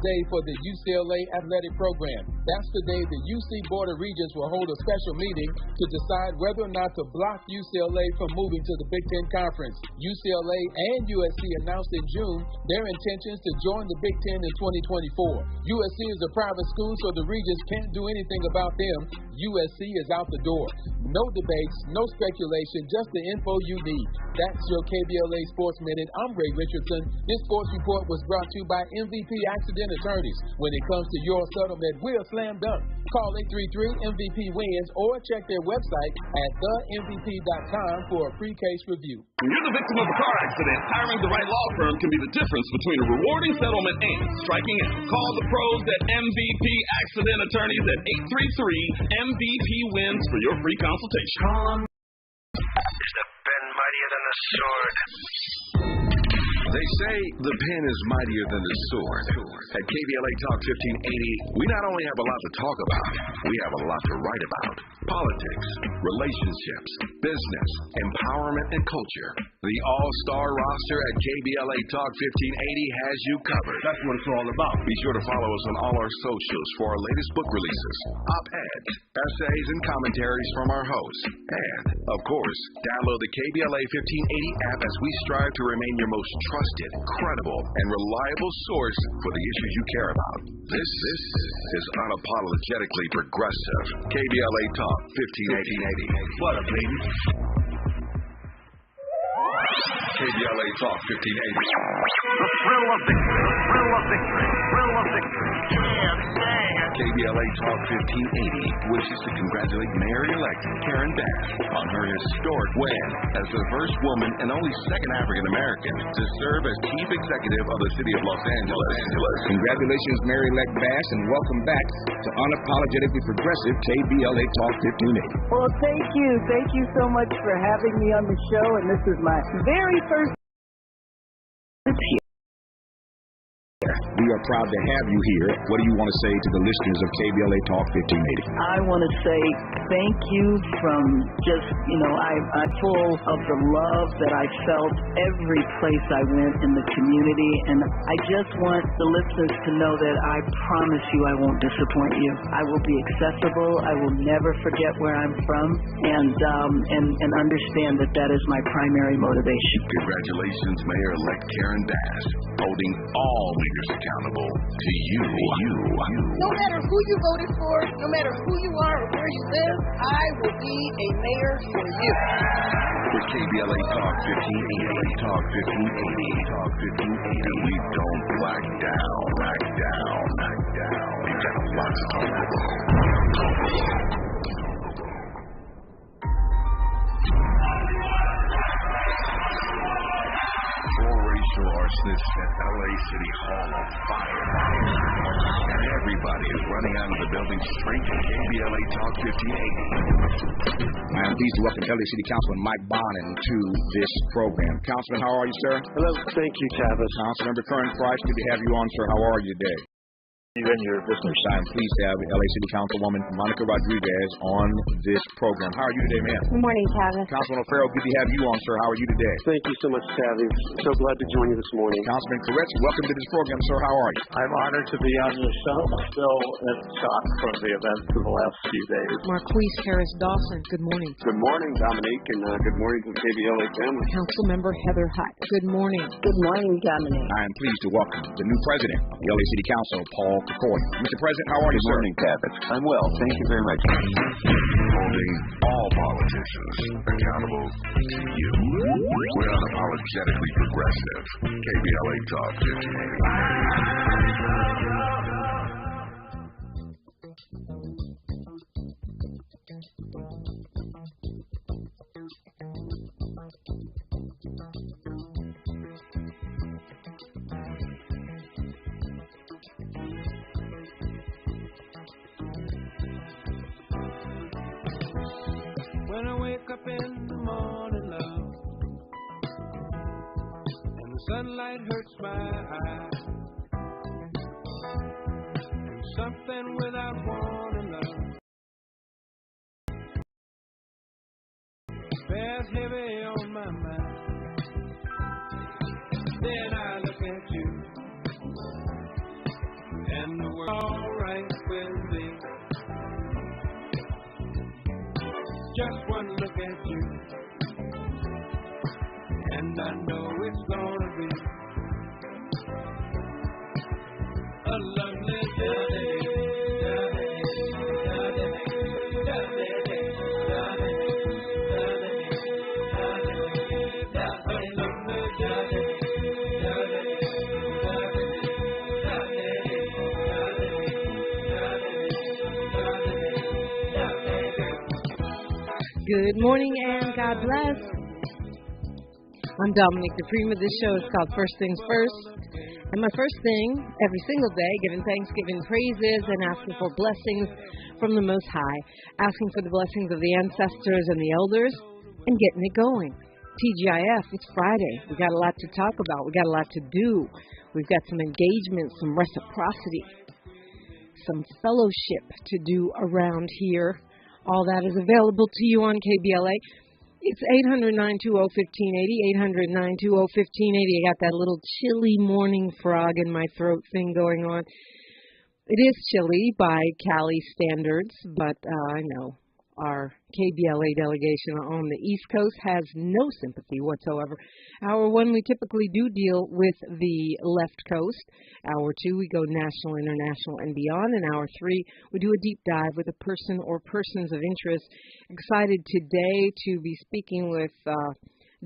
day for the UCLA athletic program. That's the day the UC Board of Regents will hold a special meeting to decide whether or not to block UCLA from moving to the Big Ten Conference. UCLA and USC announced in June their intentions to join the Big Ten in 2024. USC is a private school, so the Regents can't do anything about them. USC is out the door. No debates, no speculation, just the info you need. That's your KBLA Sports Minute. I'm Ray Richardson. This sports report was brought to you by MVP Accident Attorneys. When it comes to your settlement, we're slam dunk. Call 833-MVP-WINS or check their website at themvp.com for a pre-case review. When you're the victim of a car accident, hiring the right law firm can be the difference between a rewarding settlement and striking out. Call the pros at MVP Accident Attorneys at 833-MVP-WINS for your free consultation. Call them. Is the pen mightier than the sword? They say the pen is mightier than the sword. At KBLA Talk 1580, we not only have a lot to talk about, we have a lot to write about. Politics, relationships, business, empowerment, and culture. The all-star roster at KBLA Talk 1580 has you covered. That's what it's all about. Be sure to follow us on all our socials for our latest book releases, op-eds, essays, and commentaries from our hosts. And, of course, download the KBLA 1580 app as we strive to remain your most trusted, credible, and reliable source for the issues you care about. This is unapologetically progressive. KBLA Talk 1580. What a baby. KBLA Talk 1580. The thrill of victory. The thrill of victory. Thrill of victory. KBLA Talk 1580 wishes to congratulate Mayor-elect Karen Bass on her historic win as the first woman and only second African-American to serve as Chief Executive of the City of Los Angeles. Congratulations, Mayor-elect Bass, and welcome back to Unapologetically Progressive KBLA Talk 1580. Well, thank you. Thank you so much for having me on the show, and this is my very first here. We are proud to have you here. What do you want to say to the listeners of KBLA Talk 1580? I want to say thank you from just, I'm full of the love that I felt every place I went in the community, and I just want the listeners to know that I promise you I won't disappoint you. I will be accessible. I will never forget where I'm from, and understand that that is my primary motivation. Congratulations, Mayor-elect Karen Bass, holding all leaders accountable to you. No matter who you voted for, no matter who you are or where you live, I will be a mayor for you. For KBLA Talk 1580, Talk 1580, Talk 1580, we don't back down. We got a lot to talk about. Racial arsonists at LA City Hall on fire. And everybody is running out of the building straight to KBLA Talk 1580. I am pleased to welcome LA City Councilman Mike Bonin to this program. Councilman, how are you, sir? Hello, thank you, Tavis. Councilmember Curran Price, good to have you on, sir. How are you today? You and your listeners. I'm pleased to have LA City Councilwoman Monica Rodriguez on this program. How are you today, ma'am? Good morning, Tavis. Councilman O'Farrell, good to have you on, sir. How are you today? Thank you so much, Tavis. So glad to join you this morning. Councilman Koretz, welcome to this program, sir. How are you? I'm honored to be on your show. Still in shock from the events of the last few days. Marquise Harris Dawson, good morning. Good morning, Dominique, and good morning to the KBLA family. Councilmember Heather Hutt, good morning. Good morning, Dominique. I am pleased to welcome the new president of the LA City Council, Paul Kokoy. Mr. President, how are you, sir? Good morning, Tavis. I'm well. Thank you very much. Holding all politicians accountable to you. We're unapologetically progressive. KBLA Talk 1580. When I wake up in the morning, love, and the sunlight hurts my eyes, and something without warning, love, bears heavy on my mind. Then I look at you, and the world alright with me. Just one look at you, and I know it's gonna be a lovely day. Good morning and God bless. I'm Dominique DiPrima. This show is called First Things First. And my first thing every single day, giving thanksgiving praises and asking for blessings from the Most High. Asking for the blessings of the ancestors and the elders and getting it going. TGIF, it's Friday. We got a lot to talk about. We got a lot to do. We've got some engagement, some reciprocity, some fellowship to do around here. All that is available to you on KBLA. It's 800-920-1580, 800-920-1580. I got that little chilly morning frog in my throat thing going on. It is chilly by Cali standards, but I know our KBLA delegation on the East Coast has no sympathy whatsoever. Hour one, we typically do deal with the left coast. Hour two, we go national, international, and beyond. And hour three, we do a deep dive with a person or persons of interest. Excited today to be speaking with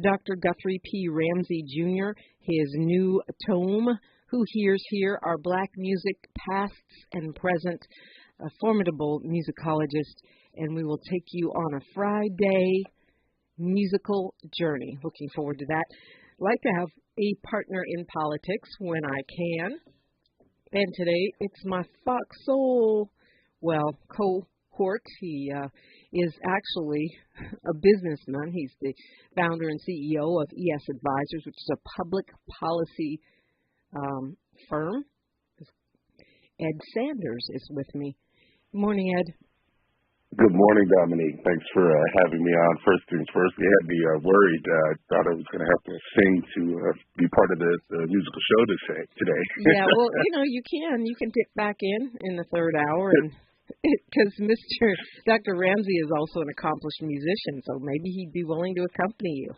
Dr. Guthrie P. Ramsey, Jr., his new tome, Who Hears Here, Our Black Music, Pasts and Present, a formidable musicologist, and we will take you on a Friday musical journey. Looking forward to that. Like to have a partner in politics when I can. And today it's my Fox Soul, cohort. He is actually a businessman. He's the founder and CEO of ES Advisors, which is a public policy firm. Ed Sanders is with me. Good morning, Ed. Good morning, Dominique. Thanks for having me on. First things first, you had me worried. I thought I was going to have to sing to be part of the musical show today. Yeah, well, you can dip back in the third hour, and because Dr. Ramsey is also an accomplished musician, so maybe he'd be willing to accompany you.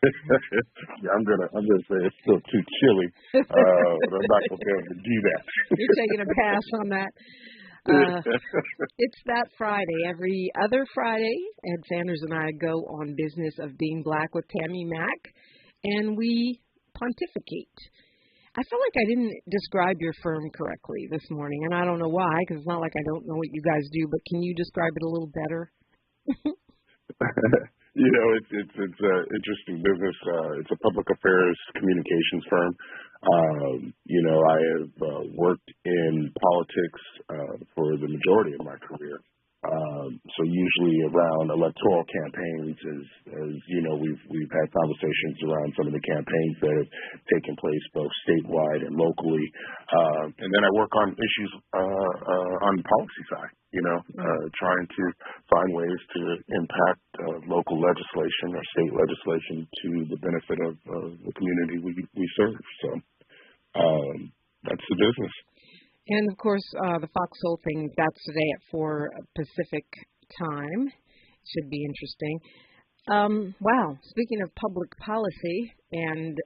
Yeah, I'm gonna say it's still too chilly, but I'm not going to be able to do that. You're taking a pass on that. It's that Friday. Every other Friday, Ed Sanders and I go on Business of Being Black with Tammy Mack, and we pontificate. I feel like I didn't describe your firm correctly this morning, and I don't know why, because it's not like I don't know what you guys do, but can you describe it a little better? It's an interesting business. It's a public affairs communications firm. I have worked in politics for the majority of my career. So usually around electoral campaigns, as you know, we've had conversations around some of the campaigns that have taken place both statewide and locally. And then I work on issues on the policy side, trying to find ways to impact local legislation or state legislation to the benefit of the community we serve. So that's the business. And, of course, the Fox Soul thing, that's today at 4 Pacific time. Should be interesting. Wow, speaking of public policy and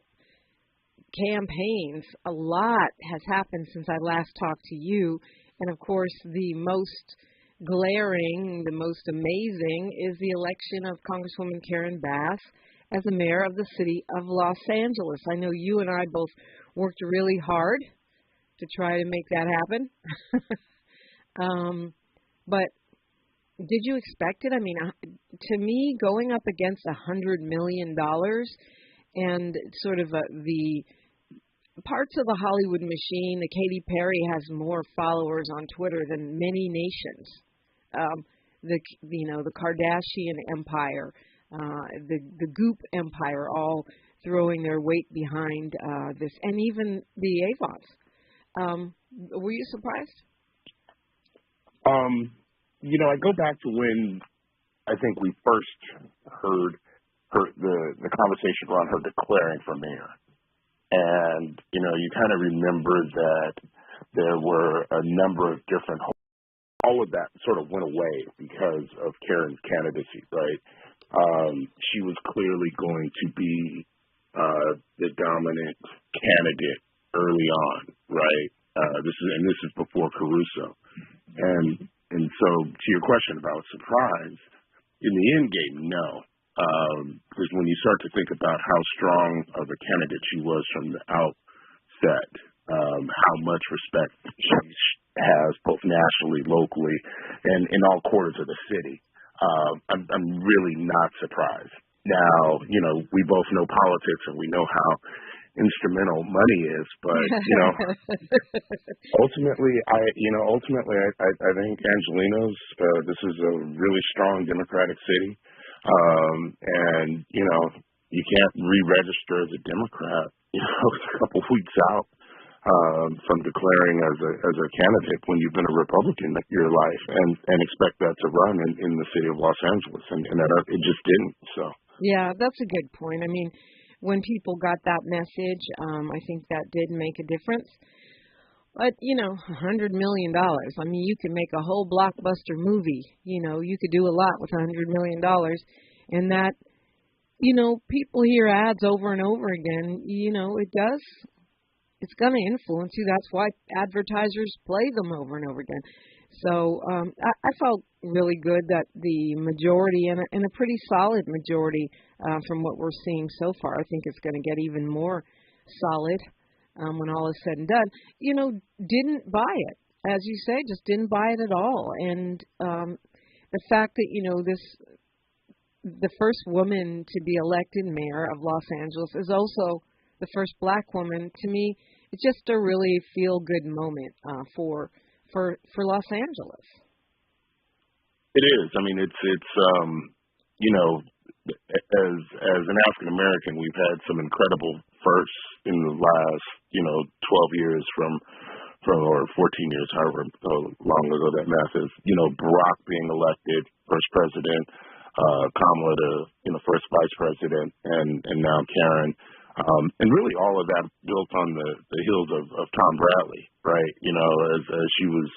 campaigns, a lot has happened since I last talked to you. And, of course, the most glaring, the most amazing is the election of Congresswoman Karen Bass as the mayor of the city of Los Angeles. I know you and I both worked really hard to try to make that happen. But did you expect it? I mean, to me, going up against $100 million and sort of the parts of the Hollywood machine, the Katy Perry has more followers on Twitter than many nations. The Kardashian empire, the Goop empire, all throwing their weight behind this, and even the Avons. Were you surprised? I go back to when I think we first heard the conversation around her declaring for mayor. And, you kind of remember that There were a number of different, all of that sort of went away because of Karen's candidacy, right? She was clearly going to be the dominant candidate early on, right? This is before Caruso. And so to your question about surprise, in the end game, no. Because when you start to think about how strong of a candidate she was from the outset, how much respect she has both nationally, locally, and in all quarters of the city, I'm really not surprised. Now, we both know politics and we know how instrumental money is, but ultimately, I think Angelenos, this is a really strong Democratic city, and you can't re-register as a Democrat, a couple weeks out from declaring as a candidate when you've been a Republican your life, and expect that to run in the city of Los Angeles, and that it just didn't. So yeah, that's a good point. I mean, when people got that message, I think that did make a difference. But, $100 million. I mean, you can make a whole blockbuster movie. You could do a lot with $100 million. And that, people hear ads over and over again. It's going to influence you. That's why advertisers play them over and over again. So I felt really good that the majority, and a pretty solid majority from what we're seeing so far, I think it's going to get even more solid when all is said and done, didn't buy it. As you say, just didn't buy it at all. And the fact that, the first woman to be elected mayor of Los Angeles is also the first black woman. To me, it's just a really feel-good moment for Los Angeles. It is. I mean, it's as an African American, we've had some incredible firsts in the last 12 years or 14 years, however long ago that math is. Barack being elected first president, Kamala the first vice president, and now Karen. And really all of that built on the heels of Tom Bradley, right? As she was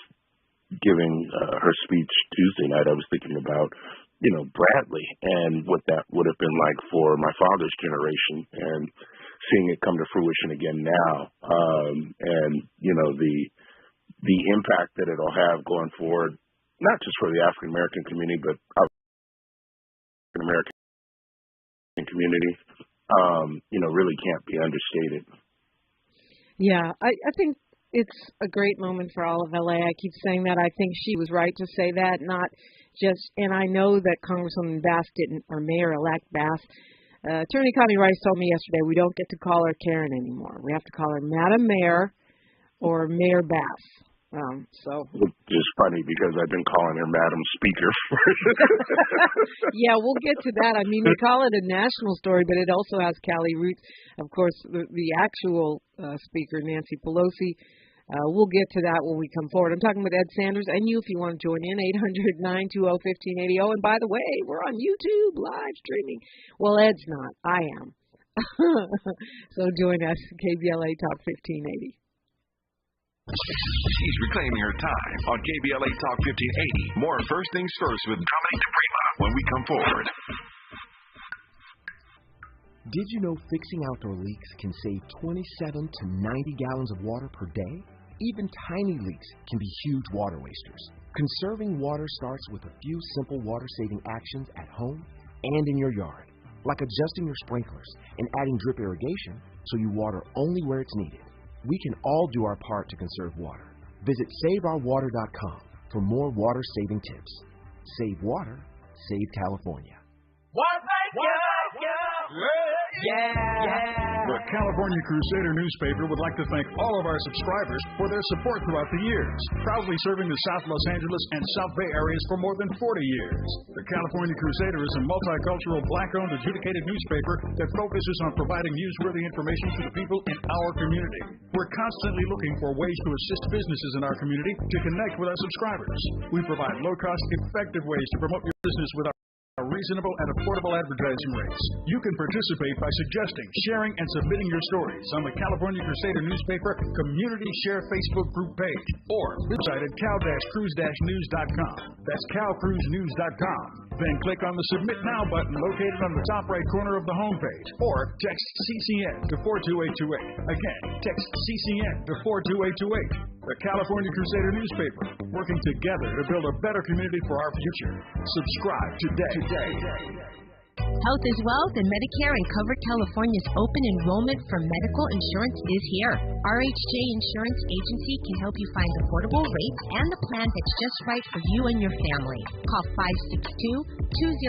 giving her speech Tuesday night, I was thinking about, Bradley and what that would have been like for my father's generation, and seeing it come to fruition again now. And, the impact that it'll have going forward, not just for the African American community, but African American community, really can't be understated. Yeah, I think it's a great moment for all of LA. I keep saying that. I think she was right to say that, not just, and I know that Congresswoman Bass didn't, or Mayor-elect Bass, Attorney Connie Rice told me yesterday we don't get to call her Karen anymore. We have to call her Madam Mayor or Mayor Bass. Which is funny because I've been calling her Madam Speaker. Yeah, we'll get to that. I mean, they call it a national story, but it also has Cali roots. Of course, the actual Speaker, Nancy Pelosi. We'll get to that when we come forward. I'm talking with Ed Sanders, and you, if you want to join in, 800-920-1580. Oh, and by the way, we're on YouTube live streaming. Well, Ed's not. I am. So join us, KBLA Talk 1580. She's reclaiming her time on KBLA Talk 1580. More First Things First with Dominique DiPrima when we come forward. Did you know fixing outdoor leaks can save 27 to 90 gallons of water per day? Even tiny leaks can be huge water wasters. Conserving water starts with a few simple water-saving actions at home and in your yard, like adjusting your sprinklers and adding drip irrigation so you water only where it's needed. We can all do our part to conserve water. Visit SaveOurWater.com for more water-saving tips. Save water, save California. The California Crusader newspaper would like to thank all of our subscribers for their support throughout the years, proudly serving the South Los Angeles and South Bay areas for more than 40 years. The California Crusader is a multicultural, black-owned, adjudicated newspaper that focuses on providing newsworthy information to the people in our community. We're constantly looking for ways to assist businesses in our community to connect with our subscribers. We provide low-cost, effective ways to promote your business with our reasonable and affordable advertising rates. You can participate by suggesting, sharing, and submitting your stories on the California Crusader newspaper community share Facebook group page or website at cal-cruise-news.com. That's calcruisenews.com. Then click on the Submit Now button located on the top right corner of the homepage or text CCN to 42828. Again, text CCN to 42828. The California Crusader newspaper, working together to build a better community for our future. Subscribe today. Health is Wealth and Medicare and Covered California's open enrollment for medical insurance is here. RHJ Insurance Agency can help you find affordable rates and the plan that's just right for you and your family. Call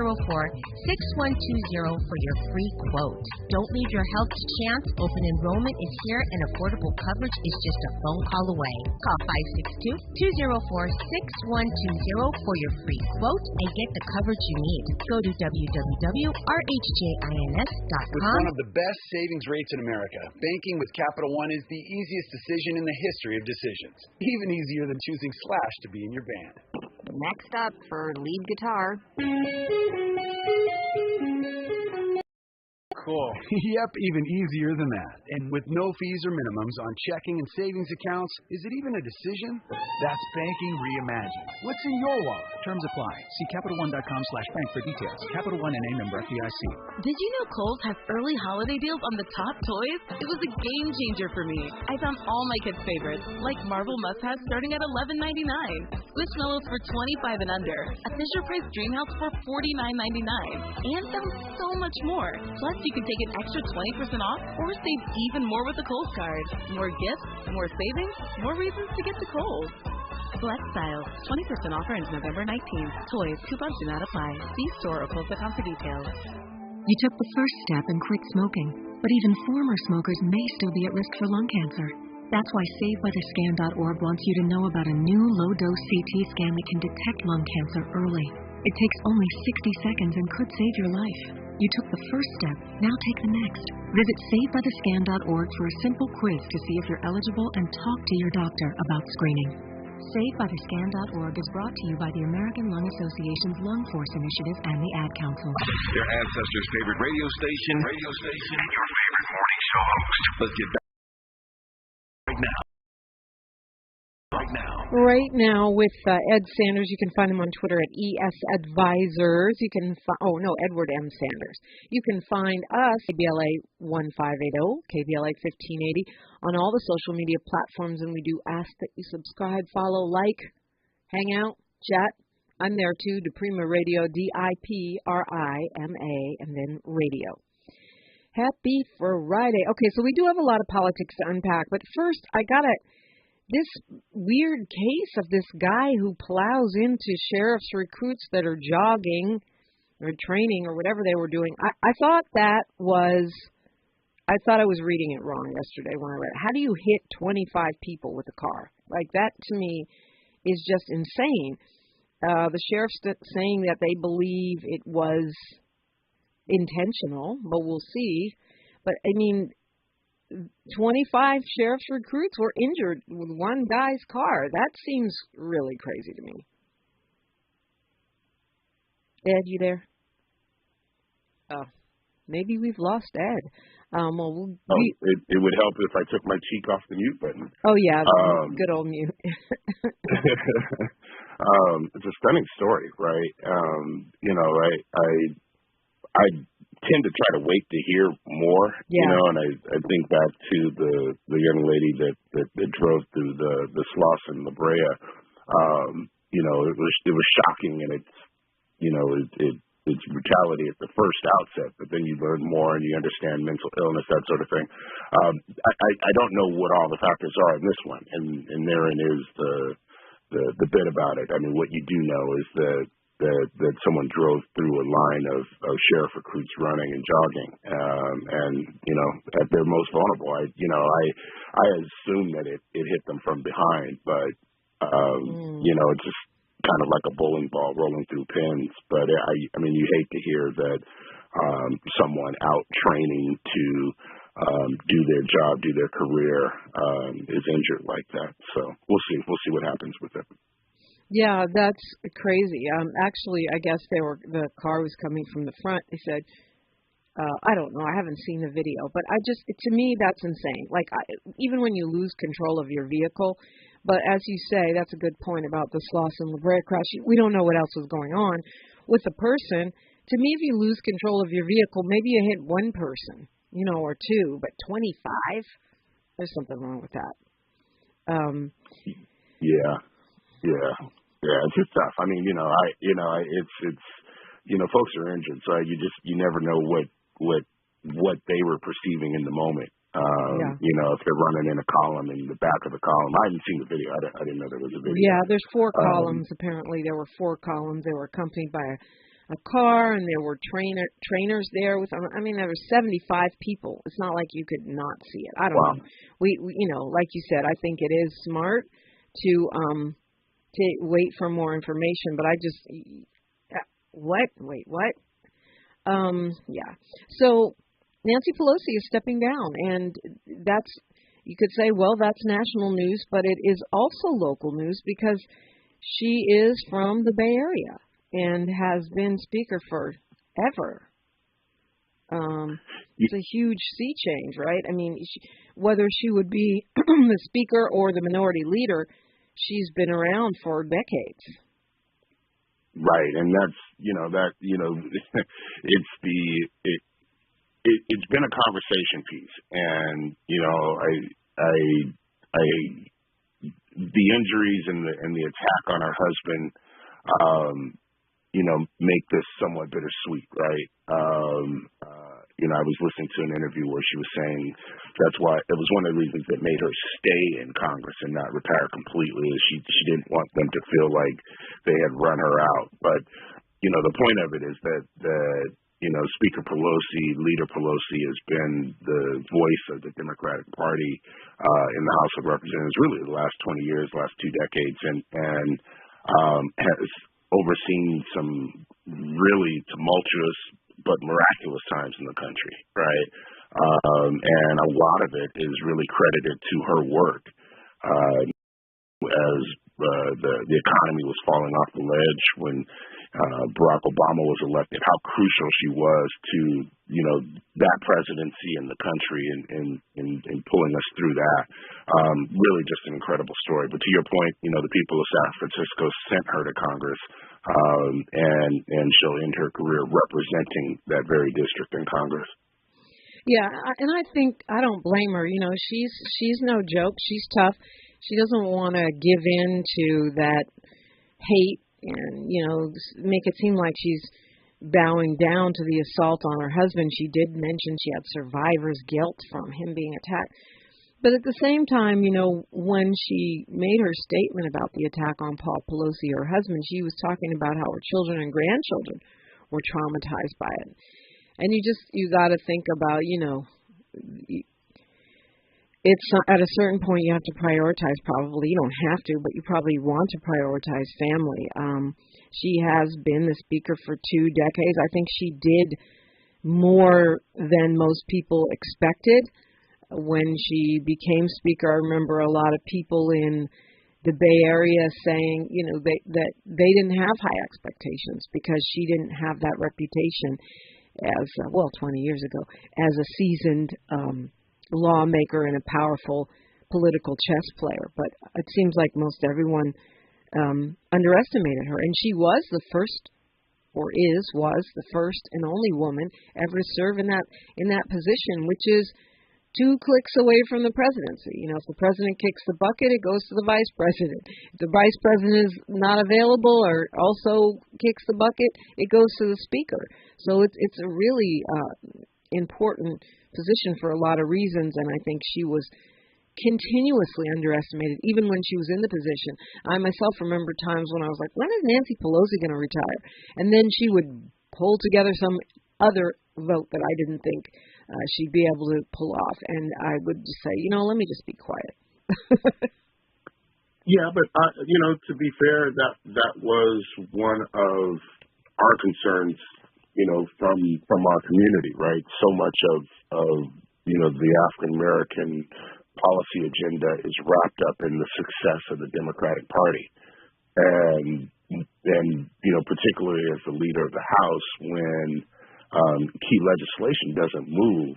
562-204-6120 for your free quote. Don't leave your health to chance. Open enrollment is here and affordable coverage is just a phone call away. Call 562-204-6120 for your free quote and get the coverage you need. Go to www.rhjins.com. With one of the best savings rates in America, banking with Capital One is the easiest decision in the history of decisions. Even easier than choosing Slash to be in your band. Next up for lead guitar. Cool. Yep, even easier than that. And with no fees or minimums on checking and savings accounts, is it even a decision? That's banking reimagined. What's in your wallet? Terms apply. See CapitalOne.com/bank for details. Capital One NA member FDIC. Did you know Kohl's has early holiday deals on the top toys? It was a game changer for me. I found all my kids' favorites, like Marvel must-haves starting at $11.99, Squishmallows for $25 and under, a Fisher-Price Dreamhouse for $49.99, and found so much more. Plus, you can take an extra 20% off or save even more with the Kohl's card. More gifts, more savings, more reasons to get to Kohl's. Select styles. 20% offer ends November 19th. Toys, coupons do not apply. See store or Kohl's.com for details. You took the first step and quit smoking, but even former smokers may still be at risk for lung cancer. That's why SaveByTheScan.org wants you to know about a new low-dose CT scan that can detect lung cancer early. It takes only 60 seconds and could save your life. You took the first step, now take the next. Visit SaveByTheScan.org for a simple quiz to see if you're eligible and talk to your doctor about screening. SaveByTheScan.org is brought to you by the American Lung Association's Lung Force Initiative and the Ad Council. Your ancestors' favorite radio station, and your favorite morning show host. Let's get back Right now with Ed Sanders. You can find him on Twitter at ES Advisors. You can Edward M. Sanders. You can find us, KBLA 1580, KBLA 1580, on all the social media platforms, and we do ask that you subscribe, follow, like, hang out, chat. I'm there too, DiPrima Radio, DIPRIMA, and then radio. Happy Friday. Okay, so we do have a lot of politics to unpack, but first this weird case of this guy who plows into sheriff's recruits that are jogging or training or whatever they were doing. I thought I was reading it wrong yesterday when I read it. How do you hit 25 people with a car? Like, that to me is just insane. The sheriff's saying that they believe it was intentional, but we'll see. But I mean, 25 sheriff's recruits were injured with one guy's car. That seems really crazy to me. Ed, you there? Oh, maybe we've lost Ed. It would help if I took my cheek off the mute button. Oh, yeah, good old mute. It's a stunning story, right? I tend to try to wait to hear more, and I think back to the young lady that drove through the Sloss in La Brea. It was shocking, and it's brutality at the first outset, but then you learn more and you understand mental illness, that sort of thing. I don't know what all the factors are in this one, and therein is the bit about it. I mean, what you do know is that someone drove through a line of sheriff recruits running and jogging, and at their most vulnerable. I assume that it hit them from behind, but it's just kind of like a bowling ball rolling through pins. But I mean, you hate to hear that someone out training to do their job, do their career, is injured like that. So we'll see what happens with it. Yeah, that's crazy. Actually, I guess the car was coming from the front. They said, I don't know. I haven't seen the video, but to me, that's insane. Like, even when you lose control of your vehicle, but as you say, that's a good point about the Slauson La Brea crash. We don't know what else was going on with the person. To me, if you lose control of your vehicle, maybe you hit one person, or two, but 25, there's something wrong with that. Yeah, it's just tough. I mean, it's folks are injured, so you never know what they were perceiving in the moment. If they're running in a column in the back of the column. I hadn't seen the video. I didn't know there was a video. Yeah, there's 4 columns. Apparently, there were 4 columns. They were accompanied by a car, and there were trainers there with. I mean, there were 75 people. It's not like you could not see it. I don't know. We like you said, I think it is smart to wait for more information. But I just what? Wait, what? Yeah. So Nancy Pelosi is stepping down, and you could say, well, that's national news, but it is also local news because she is from the Bay Area and has been speaker forever. It's a huge sea change, right? I mean, whether she would be the speaker or the minority leader, she's been around for decades. Right, and that's it's been a conversation piece, and the injuries and the attack on her husband, make this somewhat bittersweet, right? I was listening to an interview where she was saying that's why it was one of the reasons that made her stay in Congress and not retire completely. Is she didn't want them to feel like they had run her out. But the point of it is that Speaker Pelosi, Leader Pelosi, has been the voice of the Democratic Party in the House of Representatives really the last 20 years, last 2 decades, and has overseen some really tumultuous but miraculous times in the country, right? And a lot of it is really credited to her work as the economy was falling off the ledge when Barack Obama was elected, how crucial she was to, that presidency and the country in pulling us through that. Really just an incredible story. But to your point, the people of San Francisco sent her to Congress, and she'll end her career representing that very district in Congress. Yeah, and I think I don't blame her. She's no joke. She's tough. She doesn't want to give in to that hate and, make it seem like she's bowing down to the assault on her husband. She did mention she had survivor's guilt from him being attacked. But at the same time, when she made her statement about the attack on Paul Pelosi, her husband, she was talking about how her children and grandchildren were traumatized by it. And you got to think about, it's at a certain point you have to prioritize probably. You don't have to, but you probably want to prioritize family. She has been the speaker for 2 decades. I think she did more than most people expected when she became speaker. I remember a lot of people in the Bay Area saying, that they didn't have high expectations because she didn't have that reputation as, 20 years ago, as a seasoned lawmaker and a powerful political chess player. But it seems like most everyone underestimated her. And she was the first, was the first and only woman ever to serve in that position, which is 2 clicks away from the presidency. If the president kicks the bucket, it goes to the vice president. If the vice president is not available or also kicks the bucket, it goes to the speaker. So it's a really important position for a lot of reasons, and I think she was continuously underestimated, even when she was in the position. I myself remember times when I was like, when is Nancy Pelosi going to retire? And then she would pull together some other vote that I didn't think she'd be able to pull off, and I would just say, let me just be quiet. Yeah, but to be fair, that was one of our concerns, from our community, right? So much of the African American policy agenda is wrapped up in the success of the Democratic Party. and particularly as the leader of the House, when key legislation doesn't move,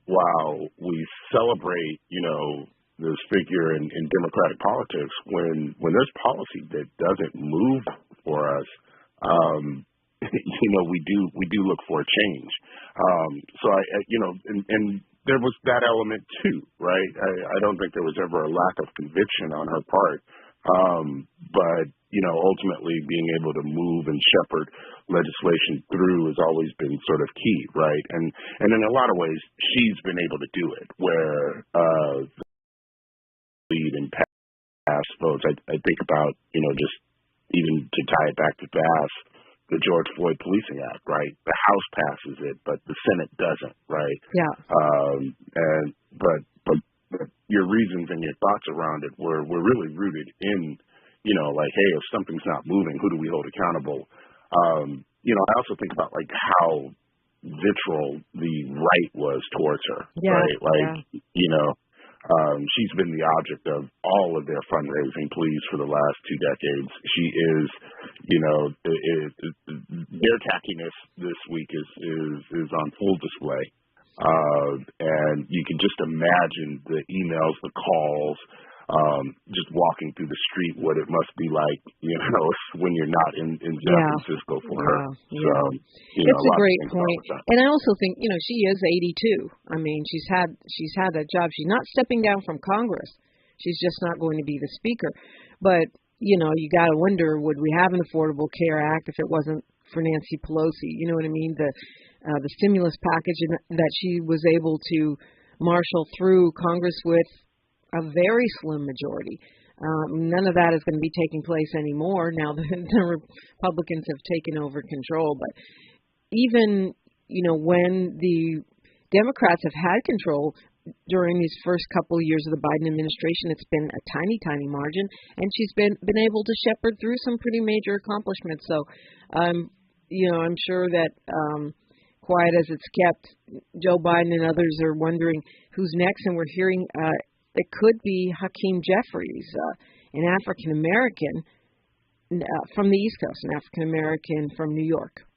while we celebrate, this figure in democratic politics, when there's policy that doesn't move for us, we do look for a change. So and there was that element too, right? I don't think there was ever a lack of conviction on her part. But ultimately being able to move and shepherd legislation through has always been sort of key, right? And in a lot of ways, she's been able to do it, where lead and pass votes. I think about, just even to tie it back to Bass, the George Floyd Policing Act, right? The House passes it, but the Senate doesn't, right? Yeah. But your reasons and your thoughts around it were really rooted in, hey, if something's not moving, who do we hold accountable? I also think about how vitriol the right was towards her, right? She's been the object of all of their fundraising pleas for the last 2 decades. She is, their tackiness this week is on full display. And you can just imagine the emails, the calls, just walking through the street, what it must be like, when you're not in San Francisco for her. Yeah. So, it's a great point. And I also think, she is 82. I mean, she's had that job. She's not stepping down from Congress. She's just not going to be the speaker. But, you got to wonder, would we have an Affordable Care Act if it wasn't for Nancy Pelosi? You know what I mean? The stimulus package that she was able to marshal through Congress with a very slim majority. None of that is going to be taking place anymore now that the Republicans have taken over control. But even, when the Democrats have had control during these first couple of years of the Biden administration, it's been a tiny, tiny margin, and she's been able to shepherd through some pretty major accomplishments. So, I'm sure that quiet as it's kept, Joe Biden and others are wondering who's next, and we're hearing it could be Hakeem Jeffries, an African-American from the East Coast, an African-American from New York.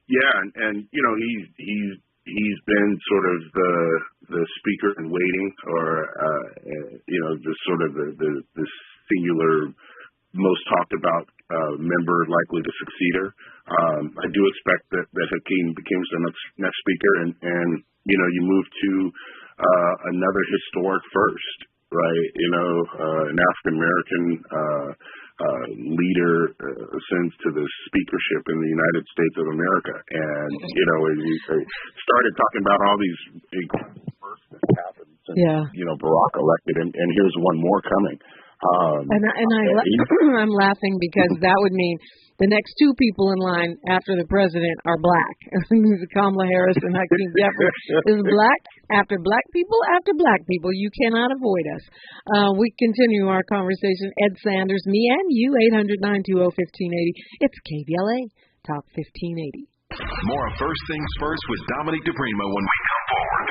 Yeah, and he's been sort of the speaker in waiting, or the sort of the singular, most talked about member likely to succeed her. I do expect that Hakeem becomes the next speaker, and you move to another historic first, right? An African American leader ascends to the speakership in the United States of America, and he started talking about all these firsts that happened since Barack elected, and here's one more coming. I'm laughing because that would mean the next 2 people in line after the president are black. Kamala Harris and Hakeem Jeffries is black after black people after black people. You cannot avoid us. We continue our conversation. Ed Sanders, me and you, 800-920-1580. It's KBLA Talk 1580. More of First Things First with Dominique DiPrima when we come forward.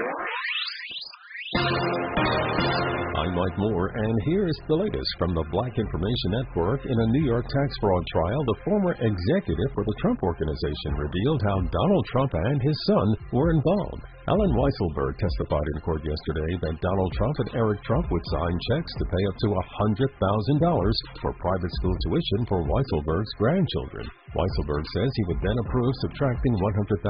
I'm Mike Moore, and here's the latest from the Black Information Network. In a New York tax fraud trial, the former executive for the Trump Organization revealed how Donald Trump and his son were involved. Alan Weisselberg testified in court yesterday that Donald Trump and Eric Trump would sign checks to pay up to $100,000 for private school tuition for Weisselberg's grandchildren. Weisselberg says he would then approve subtracting $100,000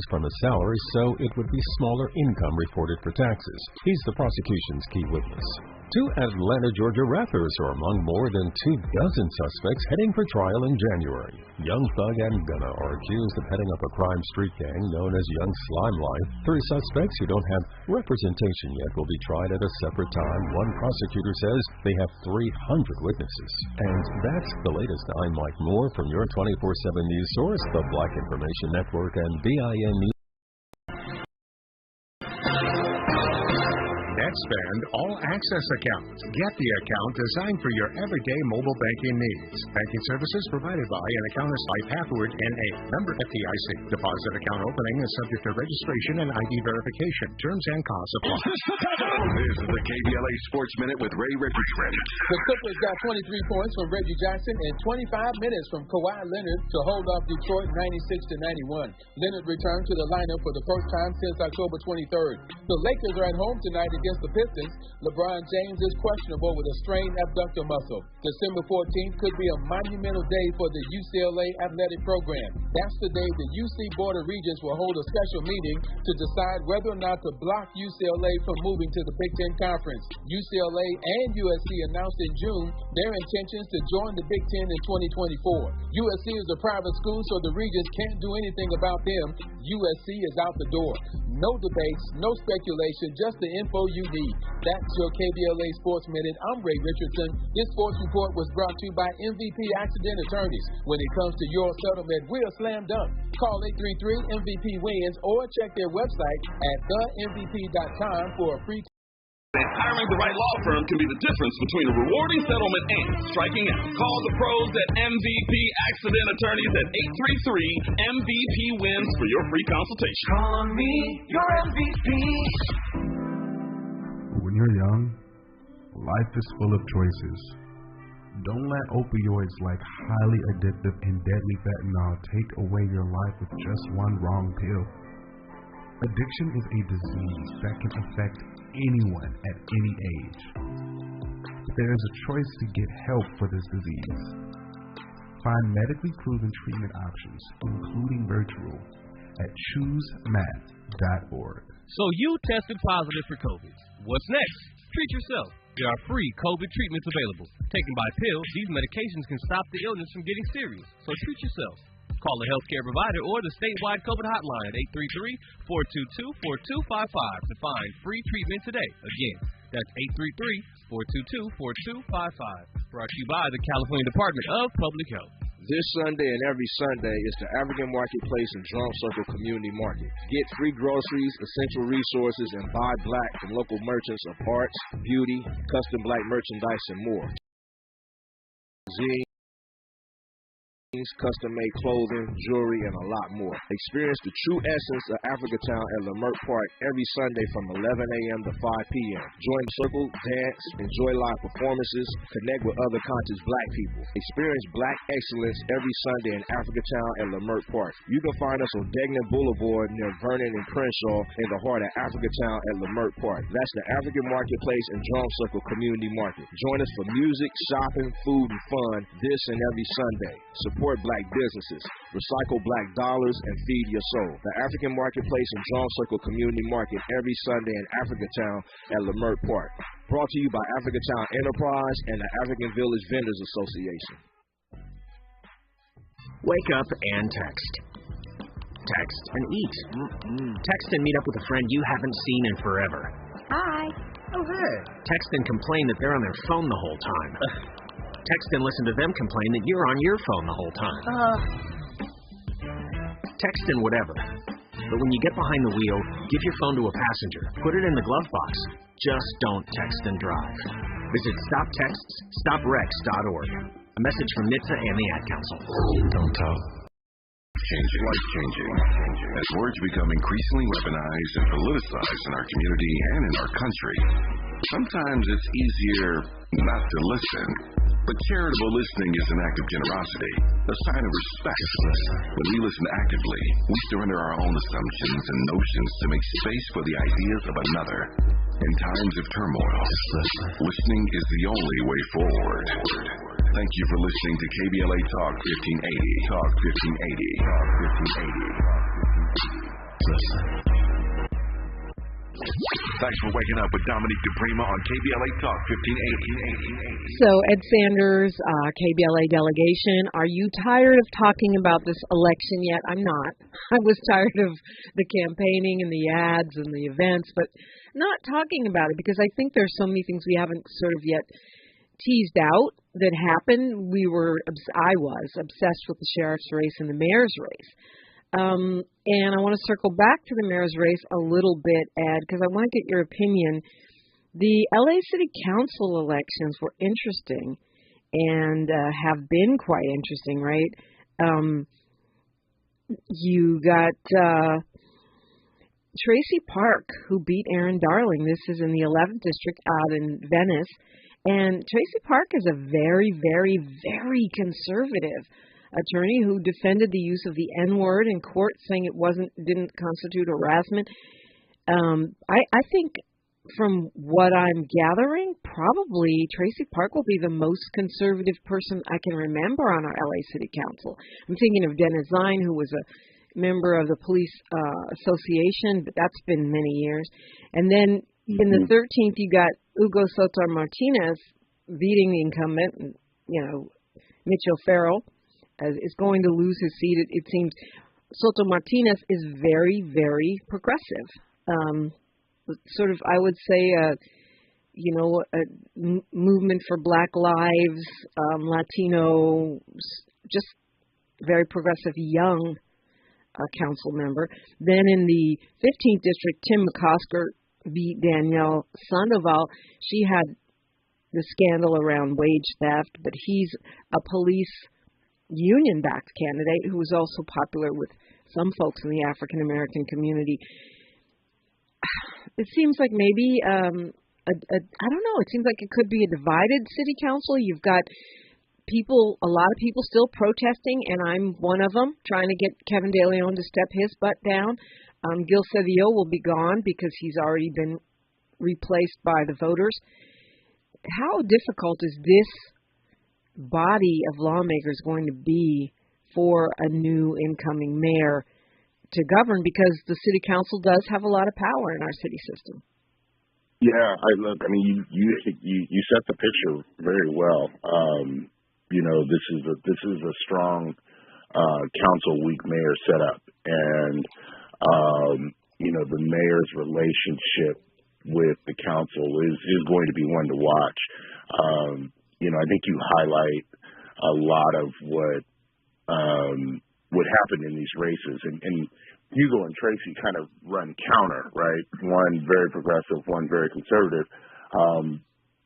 from his salary so it would be smaller income reported for taxes. He's the prosecution's key witness. 2 Atlanta, Georgia rappers are among more than 2 dozen suspects heading for trial in January. Young Thug and Gunna are accused of heading up a crime street gang known as Young Slime Life. 3 suspects who don't have representation yet will be tried at a separate time. One prosecutor says they have 300 witnesses. And that's the latest. I'm Mike Moore from your 24/7 news source, the Black Information Network and BIN News. Next expand All Access accounts. Get the account designed for your everyday mobile banking needs. Banking services provided by and accountants by Pathward N.A. Member FDIC. Deposit account opening is subject to registration and ID verification. Terms and costs apply. This is the KBLA Sports Minute with Ray Richardson. The Clippers got 23 points from Reggie Jackson and 25 minutes from Kawhi Leonard to hold off Detroit 96-91. Leonard returned to the lineup for the first time since October 23rd. The Lakers are at home tonight against the Pistons. LeBron James is questionable with a strained abductor muscle. December 14th could be a monumental day for the UCLA athletic program. That's the day the UC Board of Regents will hold a special meeting to decide whether or not to block UCLA from moving to the Big Ten Conference. UCLA and USC announced in June their intentions to join the Big Ten in 2024. USC is a private school, so the Regents can't do anything about them. USC is out the door. No debates, no speculation, just the info you need. That's your KBLA Sports Minute. I'm Ray Richardson. This sports report was brought to you by MVP Accident Attorneys. When it comes to your settlement, we're a slam dunk. Call 833-MVP-WINS or check their website at themvp.com for a free. Hiring the right law firm can be the difference between a rewarding settlement and striking out. Call the pros at MVP Accident Attorneys at 833-MVP-WINS for your free consultation. Call me your MVP. When you're young, life is full of choices. Don't let opioids like highly addictive and deadly fentanyl take away your life with just one wrong pill. Addiction is a disease that can affect anyone at any age. There is a choice to get help for this disease. Find medically proven treatment options, including virtual, at choosemat.org. So you tested positive for COVID. What's next? Treat yourself. There are free COVID treatments available. Taken by pill, these medications can stop the illness from getting serious. So treat yourself. Call the healthcare provider or the statewide COVID hotline at 833-422-4255 to find free treatment today. Again, that's 833-422-4255. Brought to you by the California Department of Public Health. This Sunday and every Sunday is the African Marketplace and Drum Circle Community Market. Get free groceries, essential resources, and buy black from local merchants of arts, beauty, custom black merchandise, and more. Custom-made clothing, jewelry, and a lot more. Experience the true essence of Africatown at Leimert Park every Sunday from 11 a.m. to 5 p.m. Join the circle, dance, enjoy live performances, connect with other conscious black people. Experience black excellence every Sunday in Africatown at Leimert Park. You can find us on Degnan Boulevard near Vernon and Crenshaw in the heart of Africatown at Leimert Park. That's the African Marketplace and Drum Circle Community Market. Join us for music, shopping, food, and fun this and every Sunday. Support black businesses, recycle black dollars, and feed your soul. The African Marketplace and Drum Circle Community Market every Sunday in Africatown at Leimert Park. Brought to you by Africatown Enterprise and the African Village Vendors Association. Wake up and text. Text and eat. Text and meet up with a friend you haven't seen in forever. Hi. Oh, hey. Text and complain that they're on their phone the whole time. Text and listen to them complain that you're on your phone the whole time. Text and whatever. But when you get behind the wheel, give your phone to a passenger. Put it in the glove box. Just don't text and drive. Visit StopTextsStopWrecks.org. A message from NHTSA and the Ad Council. Don't talk. Life-changing. As words become increasingly weaponized and politicized in our community and in our country, sometimes it's easier not to listen. But charitable listening is an act of generosity, a sign of respect. When we listen actively, we surrender our own assumptions and notions to make space for the ideas of another. In times of turmoil, listening is the only way forward. Thank you for listening to KBLA Talk 1580. Talk 1580. Talk 1580. Thanks for waking up with Dominique DiPrima on KBLA Talk 1580. So, Ed Sanders, KBLA delegation, are you tired of talking about this election yet? I'm not. I was tired of the campaigning and the ads and the events, but not talking about it because I think there's so many things we haven't sort of yet teased out that happened. I was obsessed with the sheriff's race and the mayor's race. And I want to circle back to the mayor's race a little bit, Ed, because I want to get your opinion. The LA City Council elections were interesting and have been quite interesting, right? You got Tracy Park, who beat Aaron Darling. This is in the 11th district out in Venice. And Tracy Park is a very, very, very conservative attorney who defended the use of the N-word in court, saying it didn't constitute harassment. I think from what I'm gathering, probably Tracy Park will be the most conservative person I can remember on our LA City Council. I'm thinking of Dennis Zine, who was a member of the police association, but that's been many years. And then in the 13th, you got Hugo Soto Martinez beating the incumbent, Mitchell Farrell is going to lose his seat. It seems Soto Martinez is very, very progressive. Sort of, I would say, a movement for Black Lives, Latino, just very progressive young council member. Then in the 15th district, Tim McCosker beat Danielle Sandoval. She had the scandal around wage theft, but he's a police union-backed candidate who was also popular with some folks in the African American community. It seems like maybe, I don't know, it seems like it could be a divided city council. You've got a lot of people still protesting, and I'm one of them, trying to get Kevin De Leon to step his butt down. Gil Cedillo will be gone because he's already been replaced by the voters. How difficult is this body of lawmakers going to be for a new incoming mayor to govern, because the city council does have a lot of power in our city system? Yeah, you set the picture very well. This is a strong council week mayor setup, and the mayor's relationship with the council is going to be one to watch. I think you highlight a lot of what happened in these races, and Hugo and Tracy kind of run counter, right? One very progressive, one very conservative.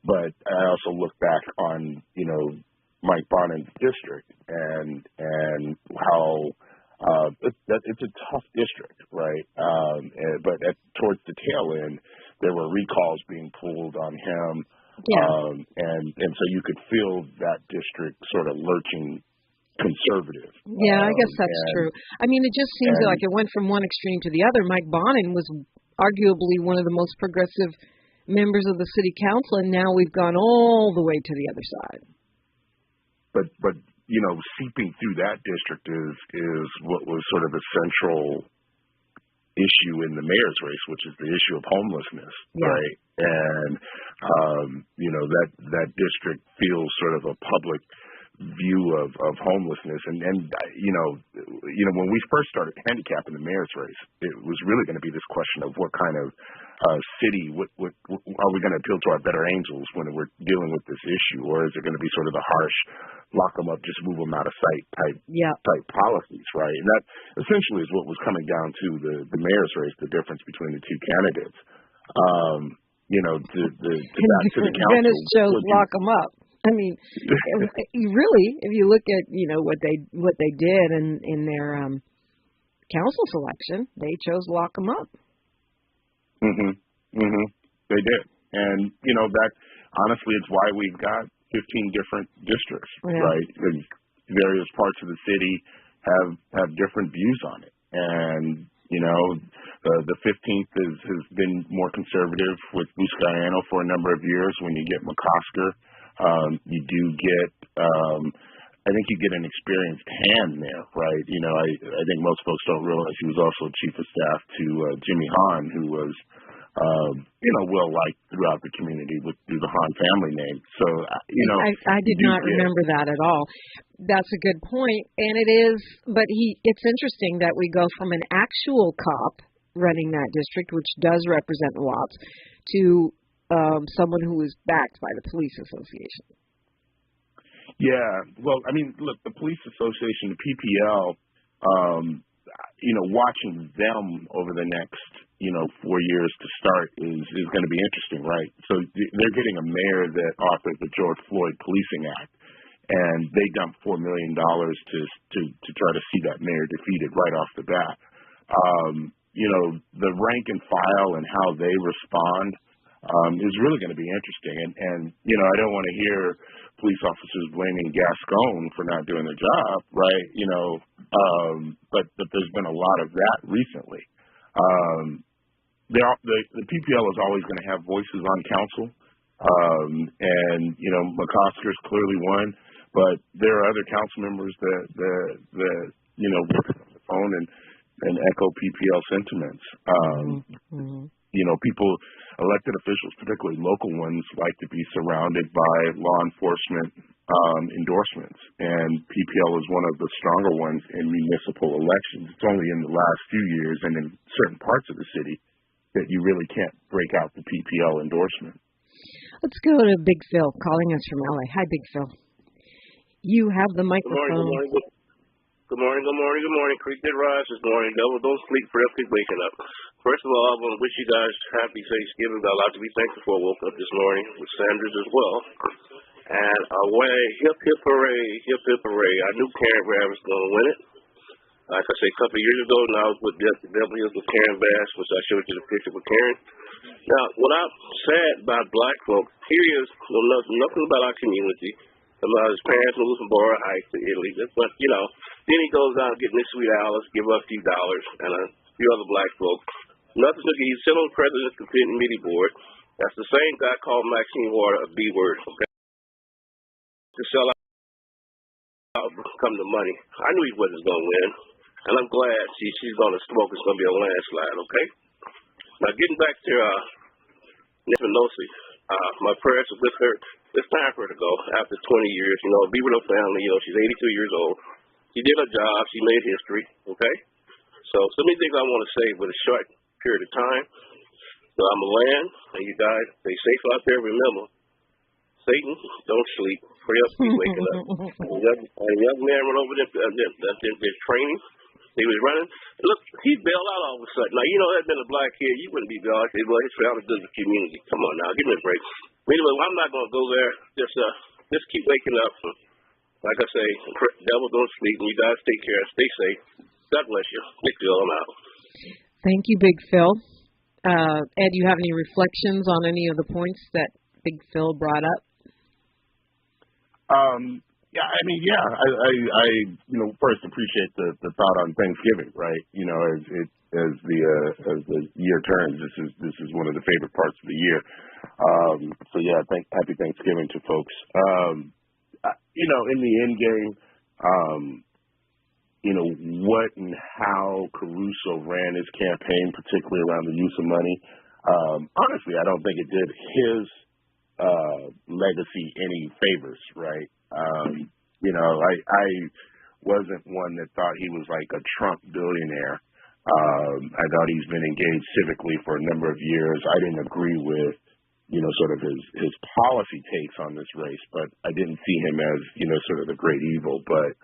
But I also look back on, Mike Bonin's district and how it's a tough district, right? But towards the tail end, there were recalls being pulled on him. Yeah. And so you could feel that district sort of lurching conservative. Yeah, I guess that's true. It just seems like it went from one extreme to the other. Mike Bonin was arguably one of the most progressive members of the city council, and now we've gone all the way to the other side. But seeping through that district is what was sort of a central issue in the mayor's race, which is the issue of homelessness, right? And that district feels sort of a public view of homelessness, and when we first started handicapping the mayor's race, it was really going to be this question of what kind of city, what are we going to appeal to our better angels when we're dealing with this issue, or is it going to be sort of the harsh, lock them up, just move them out of sight type policies, right? And that essentially is what was coming down to the mayor's race, the difference between the two candidates. To the council, Dennis chose lock them up. Really, if you look at what they did in their council selection, they chose lock them up. They did, and that honestly, it's why we've got 15 different districts, right? And various parts of the city have different views on it, and the 15th has been more conservative with Buscaino for a number of years. When you get McCosker, you do get, I think you get an experienced hand there, right? I think most folks don't realize he was also chief of staff to Jimmy Hahn, who was, well liked throughout the community through the Hahn family name. So, I did not remember that at all. That's a good point, and it is. But it's interesting that we go from an actual cop running that district, which does represent Watts, to someone who is backed by the police association. Yeah, well, look, the police association, the PPL, watching them over the next 4 years to start is going to be interesting, right? So they're getting a mayor that authored the George Floyd Policing Act, and they dumped $4 million to try to see that mayor defeated right off the bat. The rank and file and how they respond is really going to be interesting. And I don't want to hear police officers blaming Gascon for not doing their job, right? But there's been a lot of that recently. The PPL is always going to have voices on council, and McCosker's clearly one, but there are other council members that work on the phone and echo PPL sentiments. People, elected officials, particularly local ones, like to be surrounded by law enforcement endorsements, and PPL is one of the stronger ones in municipal elections. It's only in the last few years and in certain parts of the city that you really can't break out the PPL endorsement. Let's go to Big Phil calling us from LA. Hi, Big Phil. You have the microphone. Good morning. Creek did rise this morning. Devil, don't sleep forever. Keep waking up. First of all, I want to wish you guys happy Thanksgiving. Got a lot to be thankful for. I woke up this morning with Sanders as well. And away, hip, hip, hooray, hip, hip, hooray. I knew Karen Bass was going to win it. Like I say, a couple of years ago, and I was with W with Karen Bass, which I showed you the picture with Karen. Now, what I'm sad about black folks, here is nothing about our community. About his parents moved from Bora Heights to Italy. But, then he goes out and getting his sweet hours, give up a few dollars, and a few other black folks. Nothing's looking. He's still on the president's committee board. That's the same guy called Maxine Waters a B-word, okay? To sell out, come to money. I knew he wasn't going to win, and I'm glad she's going to smoke. It's going to be a landslide, okay? Now, getting back to Nancy Pelosi, my prayers are with her. It's time for her to go after 20 years, be with her family. She's 82 years old. She did her job. She made history, okay? So many things I want to say with a short period of time. So I'm going to land, and you guys stay safe out there. Remember, Satan, don't sleep. Pray up, keep waking up. A young man went over there, their training. He was running. Look, he bailed out all of a sudden. Now, had been a black kid, you wouldn't be bailed out. Well, his family does the community. Come on now, give me a break. Anyway, I'm not going to go there. Just keep waking up. Like I say, devil don't sleep. You guys take care. Stay safe. God bless you. Big Phil, I'm out. Thank you, Big Phil. Ed, you have any reflections on any of the points that Big Phil brought up? I first appreciate the thought on Thanksgiving, right? As the year turns, this is one of the favorite parts of the year. Happy Thanksgiving to folks. In the end game, what and how Caruso ran his campaign, particularly around the use of money. Honestly, I don't think it did his legacy any favors, right? I wasn't one that thought he was like a Trump billionaire. I thought he's been engaged civically for a number of years. I didn't agree with, sort of his policy takes on this race, but I didn't see him as, sort of the great evil. But,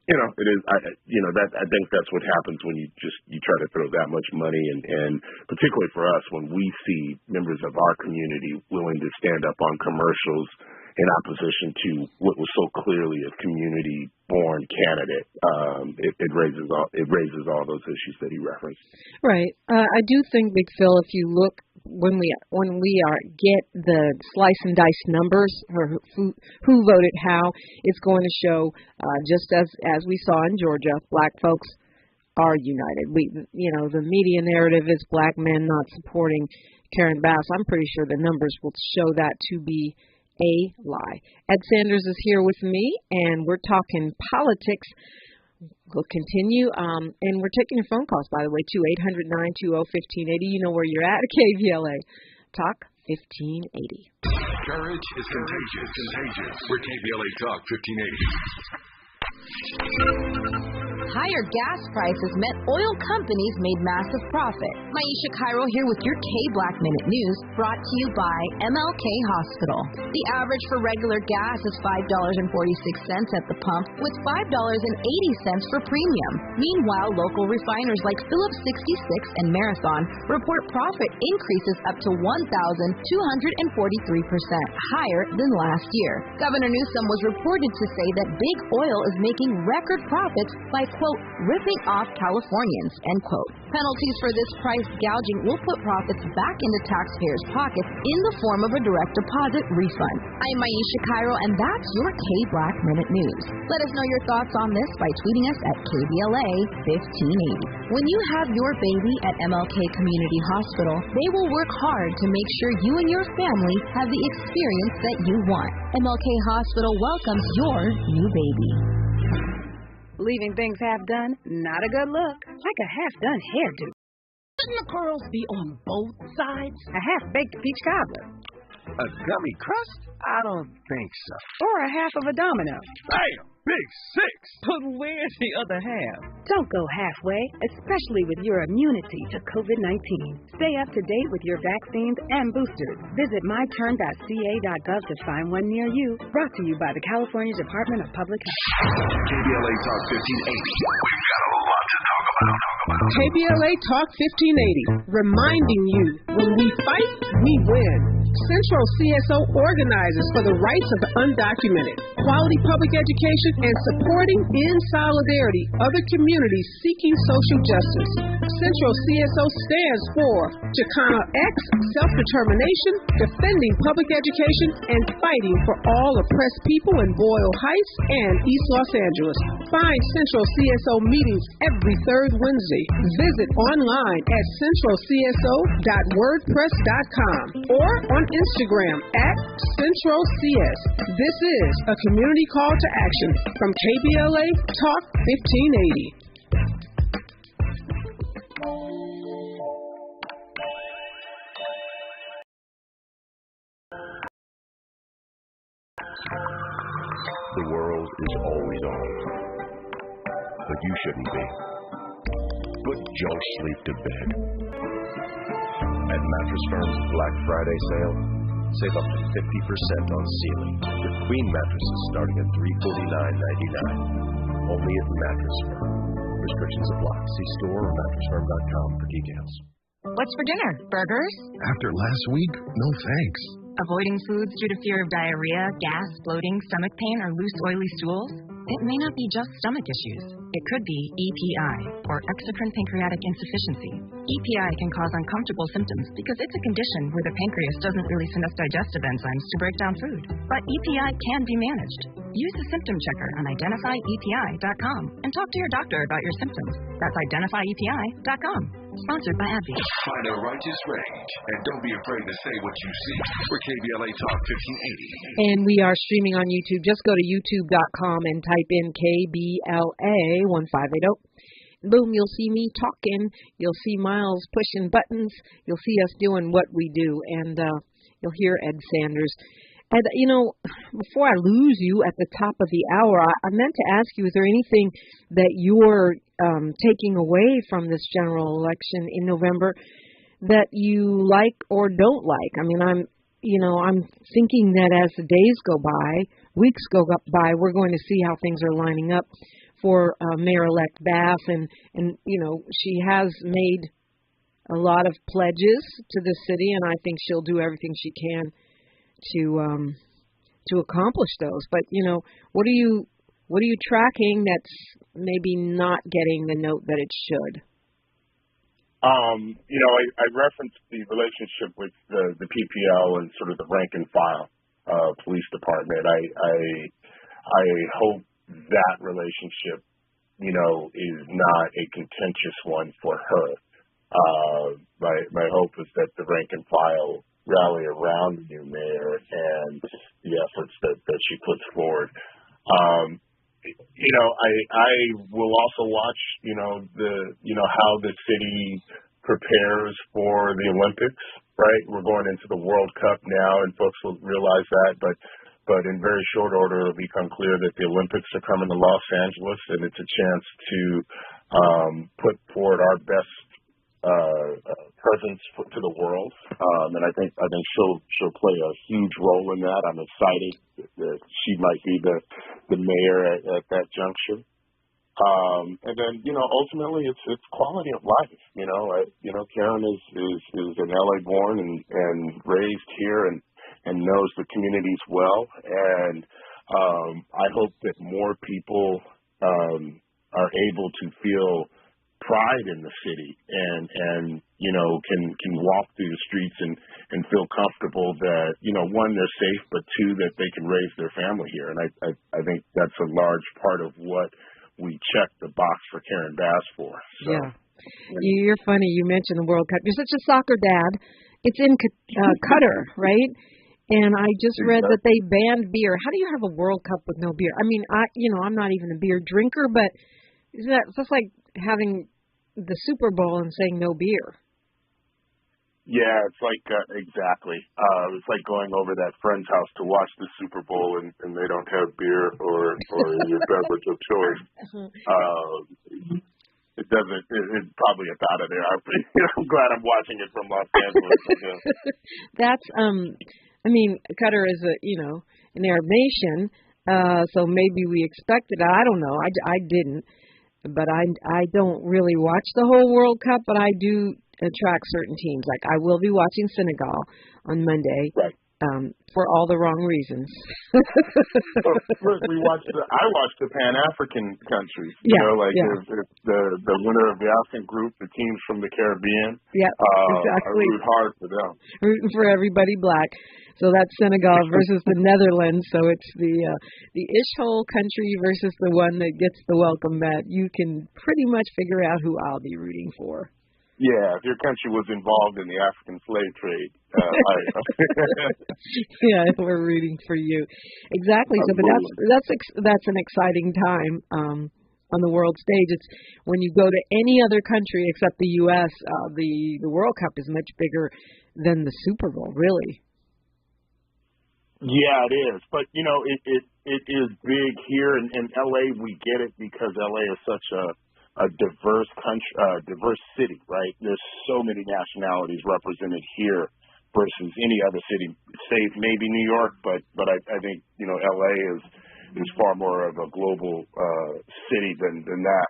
it is, I think that's what happens when you try to throw that much money, and particularly for us, when we see members of our community willing to stand up on commercials in opposition to what was so clearly a community-born candidate. It raises all those issues that he referenced. Right. I do think, Big Phil, if you look when we get the slice and dice numbers, or who voted how, it's going to show just as we saw in Georgia, black folks are united. The media narrative is black men not supporting Karen Bass. I'm pretty sure the numbers will show that to be a lie. Ed Sanders is here with me, and we're talking politics. We'll continue, and we're taking your phone calls, by the way, to 800-920-1580. You know where you're at KBLA. Talk 1580. Courage is contagious. We're KBLA Talk 1580. higher gas prices meant oil companies made massive profit. Maisha Cairo here with your K-Black Minute News, brought to you by MLK Hospital. The average for regular gas is $5.46 at the pump, with $5.80 for premium. Meanwhile, local refiners like Phillips 66 and Marathon report profit increases up to 1,243% higher than last year. Governor Newsom was reported to say that big oil is making record profits by, quote, ripping off Californians, end quote. Penalties for this price gouging will put profits back into taxpayers' pockets in the form of a direct deposit refund. I'm Maisha Cairo, and that's your K-Black Minute News. Let us know your thoughts on this by tweeting us at KBLA 1580. When you have your baby at MLK Community Hospital, they will work hard to make sure you and your family have the experience that you want. MLK Hospital welcomes your new baby. Leaving things half done, not a good look. Like a half-done hairdo. Shouldn't the curls be on both sides? A half-baked peach cobbler. A gummy crust? I don't think so. Or a half of a domino. Bam! Big six! But where's the other half? Don't go halfway, especially with your immunity to COVID-19. Stay up to date with your vaccines and boosters. Visit myturn.ca.gov to find one near you. Brought to you by the California Department of Public Health. KBLA Talk 1580. We've got a lot to talk about. KBLA Talk 1580, reminding you, when we fight, we win. Central CSO organizes for the rights of the undocumented, quality public education, and supporting in solidarity other communities seeking social justice. Central CSO stands for Chicano X, self-determination, defending public education, and fighting for all oppressed people in Boyle Heights and East Los Angeles. Find Central CSO meetings every third Wednesday. Visit online at centralcso.wordpress.com or on Instagram at Central CS. This is a community call to action from KBLA Talk 1580. The world is always on, but you shouldn't be. Put junk sleep to bed. At Mattress Firm's Black Friday sale, save up to 50% on Sealy, with queen mattresses starting at $349.99. Only at Mattress Firm. Restrictions apply. See store or mattressfirm.com for details. What's for dinner? Burgers? After last week, no thanks. Avoiding foods due to fear of diarrhea, gas, bloating, stomach pain, or loose, oily stools? It may not be just stomach issues. It could be EPI, or exocrine pancreatic insufficiency. EPI can cause uncomfortable symptoms because it's a condition where the pancreas doesn't release enough digestive enzymes to break down food. But EPI can be managed. Use the symptom checker on identifyepi.com and talk to your doctor about your symptoms. That's identifyepi.com. Sponsored by AbbVie. Find a righteous range, and don't be afraid to say what you see. We're KBLA Talk 1580. And we are streaming on YouTube. Just go to youtube.com and type in KBLA 1580. Boom, you'll see me talking. You'll see Miles pushing buttons. You'll see us doing what we do. And you'll hear Ed Sanders. And, you know, before I lose you at the top of the hour, I meant to ask you, is there anything that you're taking away from this general election in November that you like or don't like? I mean, I'm thinking that as the days go by, weeks go by, we're going to see how things are lining up for Mayor-elect Bass. And, you know, she has made a lot of pledges to the city, and I think she'll do everything she can to accomplish those. But, you know, what are you tracking that's maybe not getting the note that it should? You know, I referenced the relationship with the PPL and sort of the rank and file police department. I hope that relationship, you know, is not a contentious one for her. My hope is that the rank and file rally around the new mayor and the efforts that she puts forward. You know, I will also watch, how the city prepares for the Olympics, right? We're going into the World Cup now, and folks will realize that. But but in very short order, it'll become clear that the Olympics are coming to Los Angeles, and it's a chance to put forward our best presence to the world. And I think she'll play a huge role in that. I'm excited that she might be the mayor at that juncture. And then, ultimately it's quality of life. Karen is an LA born and raised here and knows the communities well. And I hope that more people are able to feel pride in the city and can walk through the streets and feel comfortable that, one, they're safe, but two, that they can raise their family here. And I think that's a large part of what we check the box for Karen Bass for. So. Yeah. You're funny. You mentioned the World Cup. You're such a soccer dad. It's in Qatar, right? And I just read that they banned beer. How do you have a World Cup with no beer? I mean, I'm not even a beer drinker, but isn't that just like having the Super Bowl and saying no beer? Yeah, it's like exactly. It's like going over that friend's house to watch the Super Bowl and they don't have beer or your beverage of choice. It's probably up out of there. I'm glad I'm watching it from Los Angeles. Yeah. That's Qatar is an Arab nation, so maybe we expected it. I don't know. I didn't, but I don't really watch the whole World Cup, but I do track certain teams. Like I will be watching Senegal on Monday, right? For all the wrong reasons. Look, I watched the Pan-African countries. If the winner of the African group, the teams from the Caribbean. Yeah, exactly. I root hard for them. Rooting for everybody black. So that's Senegal versus the Netherlands. So it's the Ishhole country versus the one that gets the welcome mat. You can pretty much figure out who I'll be rooting for. Yeah, if your country was involved in the African slave trade, yeah, we're rooting for you. Exactly. So, but that's an exciting time on the world stage. It's when you go to any other country except the U.S., the World Cup is much bigger than the Super Bowl, really. Yeah, it is. But it is big here in L.A. We get it because L.A. is such a diverse country, diverse city, right? There's so many nationalities represented here versus any other city, save maybe New York, but I think LA is far more of a global city than that.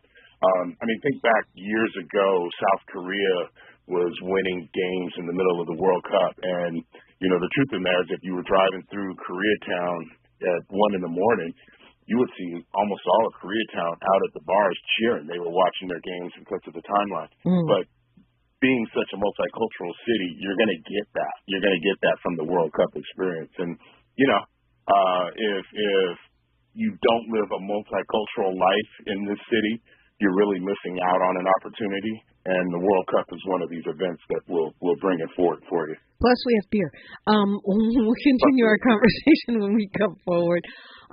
Think back years ago, South Korea was winning games in the middle of the World Cup, and the truth of the matter is, if you were driving through Koreatown at 1 a.m, you would see almost all of Koreatown out at the bars cheering. They were watching their games because of the timeline. But being such a multicultural city, you're going to get that. You're going to get that from the World Cup experience. And, if you don't live a multicultural life in this city, you're really missing out on an opportunity. And the World Cup is one of these events that will bring it forward for you. Plus, we have beer. We'll continue our conversation when we come forward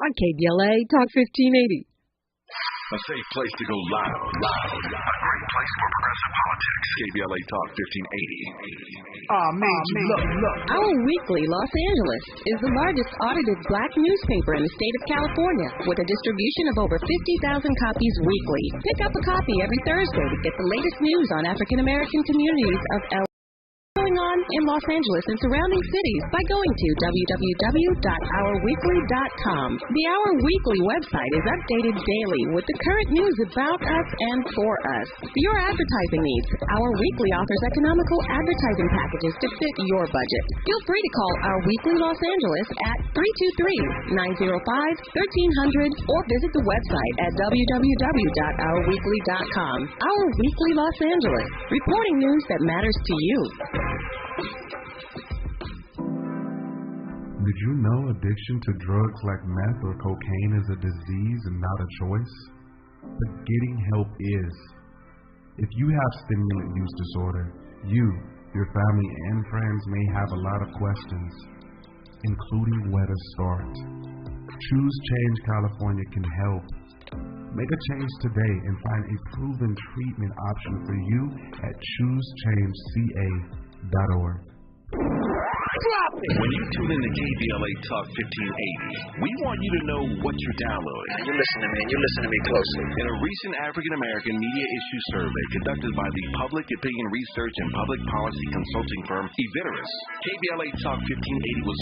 on KBLA Talk 1580. A safe place to go loud. A great place for progressive politics. KBLA Talk 1580. Look. Our Weekly Los Angeles is the largest audited black newspaper in the state of California with a distribution of over 50,000 copies weekly. Pick up a copy every Thursday to get the latest news on African American communities of LA. Going on in Los Angeles and surrounding cities by going to www.ourweekly.com. The Our Weekly website is updated daily with the current news about us and for us. For your advertising needs, Our Weekly offers economical advertising packages to fit your budget. Feel free to call Our Weekly Los Angeles at 323-905-1300 or visit the website at www.ourweekly.com. Our Weekly Los Angeles, reporting news that matters to you. Did you know addiction to drugs like meth or cocaine is a disease and not a choice? But getting help is. If you have stimulant use disorder, you, your family, and friends may have a lot of questions, including where to start. Choose Change California can help. Make a change today and find a proven treatment option for you at choosechangeca.org. Drop it! When you tune in to KBLA Talk 1580, we want you to know what you're downloading. You're listening to me, and you're listening to me closely. In a recent African-American media issue survey conducted by the public opinion research and public policy consulting firm Evitarus, KBLA Talk 1580 was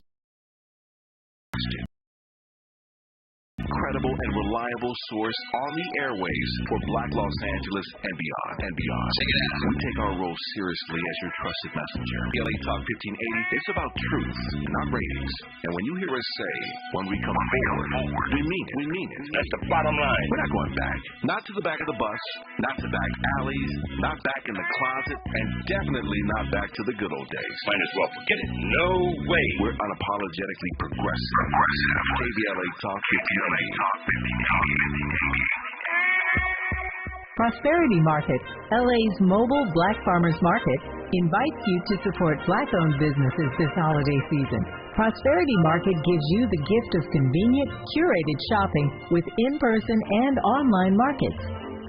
credible and reliable source on the airwaves for Black Los Angeles and beyond. We take our role seriously as your trusted messenger. KBLA Talk 1580, it's about truth, not ratings. And when you hear us say, when we come forward, we mean it. We mean it. That's the bottom line. We're not going back. Not to the back of the bus, not to back alleys, not back in the closet, and definitely not back to the good old days. Might as well forget it. No way. We're unapologetically progressive. KBLA Talk 1580. Prosperity Market, LA's mobile Black Farmers Market, invites you to support Black-owned businesses this holiday season. Prosperity Market gives you the gift of convenient, curated shopping with in-person and online markets.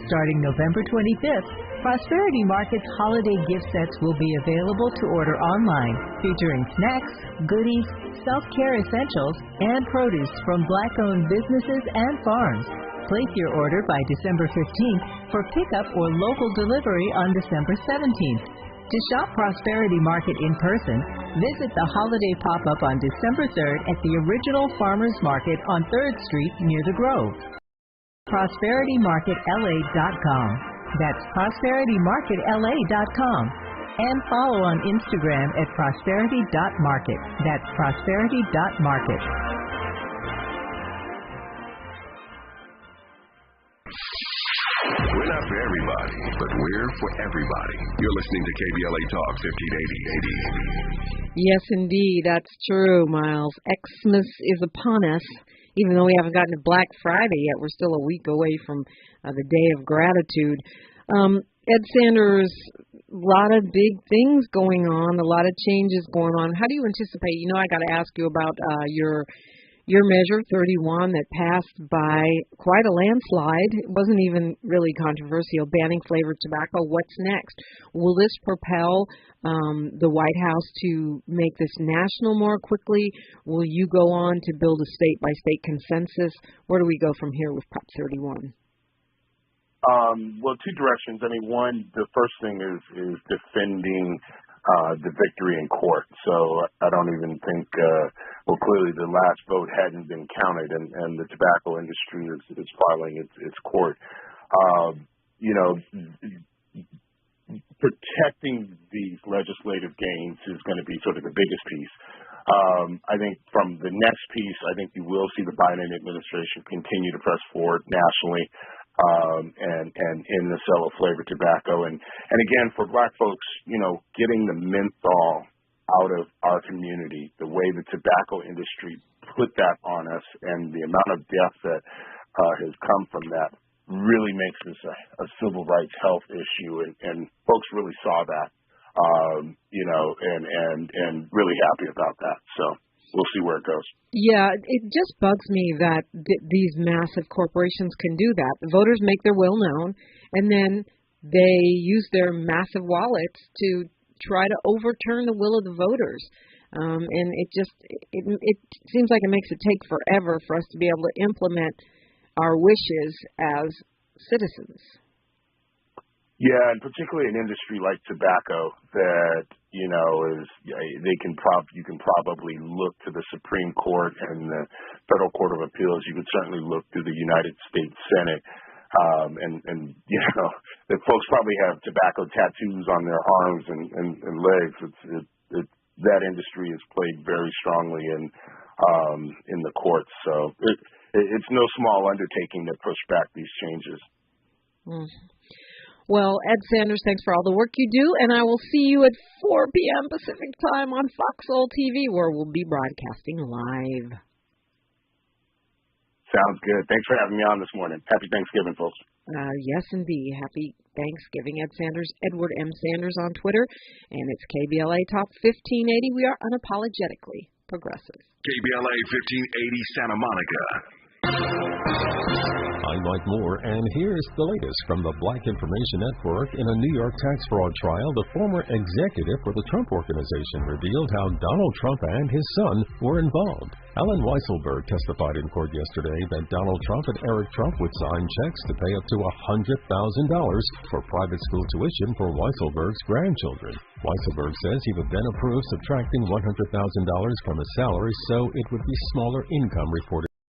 Starting November 25th, Prosperity Market's holiday gift sets will be available to order online, featuring snacks, goodies, self-care essentials, and produce from Black-owned businesses and farms. Place your order by December 15th for pickup or local delivery on December 17th. To shop Prosperity Market in person, visit the holiday pop-up on December 3rd at the original Farmers Market on 3rd Street near the Grove. ProsperityMarketLA.com. That's ProsperityMarketLA.com. And follow on Instagram at prosperity.market. That's prosperity.market. We're not for everybody, but we're for everybody. You're listening to KBLA Talk 1580. Yes, indeed. That's true, Miles. Xmas is upon us. Even though we haven't gotten to Black Friday yet, we're still a week away from the Day of Gratitude. Ed Sanders, a lot of big things going on, a lot of changes going on. How do you anticipate? You know, I got to ask you about your measure 31 that passed by quite a landslide. It wasn't even really controversial, banning flavored tobacco. What's next? Will this propel the White House to make this national more quickly? Will you go on to build a state-by-state consensus? Where do we go from here with Prop 31? Well, two directions. I mean, one, the first thing is defending the victory in court. So I don't even think, clearly the last vote hadn't been counted, and the tobacco industry is filing its court. Protecting these legislative gains is going to be sort of the biggest piece. I think from the next piece, I think you will see the Biden administration continue to press forward nationally and in the sale of flavored tobacco. And again, for Black folks, getting the menthol out of our community, the way the tobacco industry put that on us and the amount of death that has come from that really makes this a civil rights health issue, and folks really saw that, and really happy about that. So we'll see where it goes. Yeah, it just bugs me that these massive corporations can do that. The voters make their will known, and then they use their massive wallets to try to overturn the will of the voters. And it seems like it makes it take forever for us to be able to implement our wishes as citizens. Yeah, and particularly an industry like tobacco that, you can probably look to the Supreme Court and the Federal Court of Appeals. You could certainly look through the United States Senate. That folks probably have tobacco tattoos on their arms and legs. That industry is played very strongly in the courts. So it's no small undertaking to push back these changes. Mm. Well, Ed Sanders, thanks for all the work you do, and I will see you at 4 p.m. Pacific time on Fox Soul TV, where we'll be broadcasting live. Sounds good. Thanks for having me on this morning. Happy Thanksgiving, folks. Yes, indeed. Happy Thanksgiving, Ed Sanders. Edward M. Sanders on Twitter, and it's KBLA Talk 1580. We are unapologetically progressive. KBLA 1580 Santa Monica. I'm Mike Moore, and here's the latest from the Black Information Network. In a New York tax fraud trial, the former executive for the Trump Organization revealed how Donald Trump and his son were involved. Alan Weisselberg testified in court yesterday that Donald Trump and Eric Trump would sign checks to pay up to $100,000 for private school tuition for Weisselberg's grandchildren. Weisselberg says he would then approve subtracting $100,000 from his salary so it would be smaller income reported